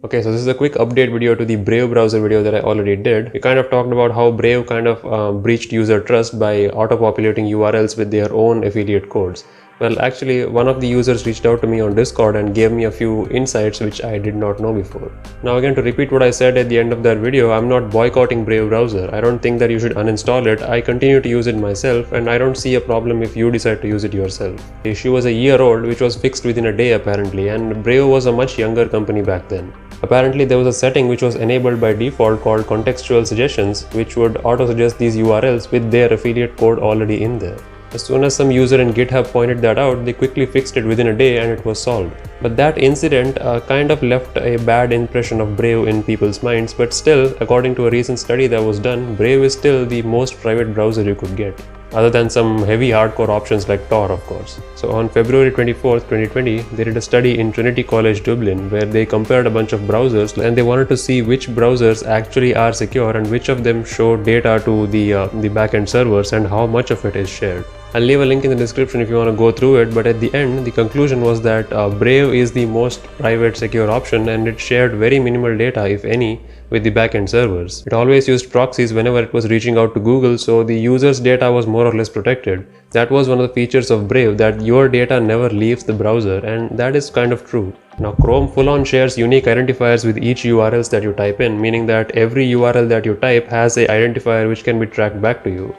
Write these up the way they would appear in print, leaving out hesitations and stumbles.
Okay, so this is a quick update video to the Brave browser video that I already did. We kind of talked about how Brave kind of breached user trust by auto-populating URLs with their own affiliate codes. Well, actually, one of the users reached out to me on Discord and gave me a few insights which I did not know before. Now again, to repeat what I said at the end of that video, I'm not boycotting Brave browser. I don't think that you should uninstall it. I continue to use it myself and I don't see a problem if you decide to use it yourself. The issue was a year old, which was fixed within a day apparently, and Brave was a much younger company back then. Apparently there was a setting which was enabled by default called contextual suggestions, which would auto-suggest these URLs with their affiliate code already in there. As soon as some user in GitHub pointed that out, they quickly fixed it within a day and it was solved. But that incident kind of left a bad impression of Brave in people's minds, but still, according to a recent study that was done, Brave is still the most private browser you could get. Other than some heavy hardcore options like Tor, of course. So on February 24th, 2020, they did a study in Trinity College Dublin where they compared a bunch of browsers and they wanted to see which browsers actually are secure and which of them show data to the backend servers and how much of it is shared. I'll leave a link in the description if you want to go through it, but at the end, the conclusion was that Brave is the most private secure option and it shared very minimal data, if any, with the backend servers. It always used proxies whenever it was reaching out to Google, so the user's data was more or less protected. That was one of the features of Brave, that your data never leaves the browser, and that is kind of true. Now Chrome full-on shares unique identifiers with each URLs that you type in, meaning that every URL that you type has an identifier which can be tracked back to you.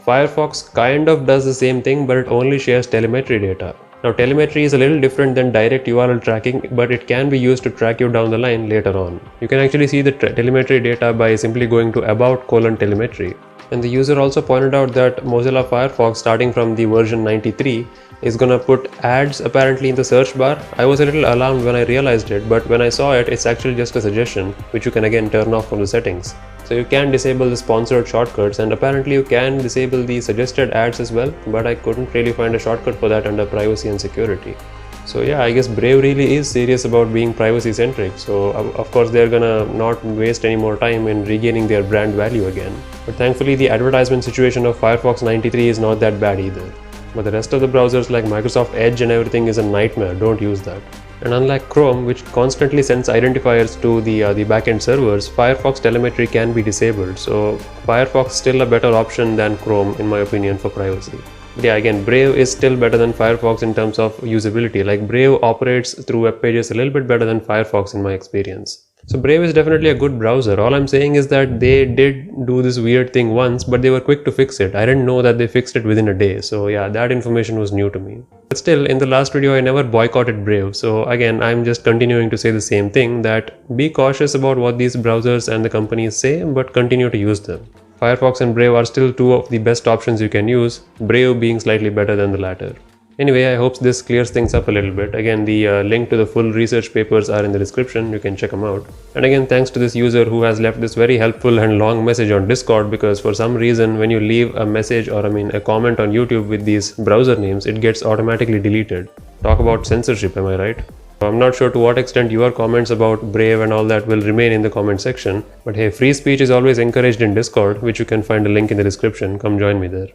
Firefox kind of does the same thing, but it only shares telemetry data. Now telemetry is a little different than direct URL tracking, but it can be used to track you down the line later on. You can actually see the telemetry data by simply going to about:telemetry. And the user also pointed out that Mozilla Firefox, starting from the version 93, is gonna put ads apparently in the search bar. I was a little alarmed when I realized it, but when I saw it, it's actually just a suggestion, which you can again turn off from the settings. So you can disable the sponsored shortcuts, and apparently you can disable the suggested ads as well, but I couldn't really find a shortcut for that under privacy and security. So yeah, I guess Brave really is serious about being privacy centric, so of course they're gonna not waste any more time in regaining their brand value again. But thankfully the advertisement situation of Firefox 93 is not that bad either. But the rest of the browsers like Microsoft Edge and everything is a nightmare, don't use that. And unlike Chrome, which constantly sends identifiers to the backend servers, Firefox telemetry can be disabled, so Firefox is still a better option than Chrome in my opinion for privacy. But yeah, again, Brave is still better than Firefox in terms of usability. Like Brave operates through web pages a little bit better than Firefox in my experience. So Brave is definitely a good browser. All I'm saying is that they did do this weird thing once, but they were quick to fix it. I didn't know that they fixed it within a day. So yeah, that information was new to me. But still, in the last video, I never boycotted Brave. So again, I'm just continuing to say the same thing, that be cautious about what these browsers and the companies say, but continue to use them. Firefox and Brave are still two of the best options you can use, Brave being slightly better than the latter. Anyway, I hope this clears things up a little bit. Again, the link to the full research papers are in the description, you can check them out. And again, thanks to this user who has left this very helpful and long message on Discord, because for some reason when you leave a message or a comment on YouTube with these browser names, it gets automatically deleted. Talk about censorship, am I right? I'm not sure to what extent your comments about Brave and all that will remain in the comment section, but hey, free speech is always encouraged in Discord, which you can find a link in the description. Come join me there.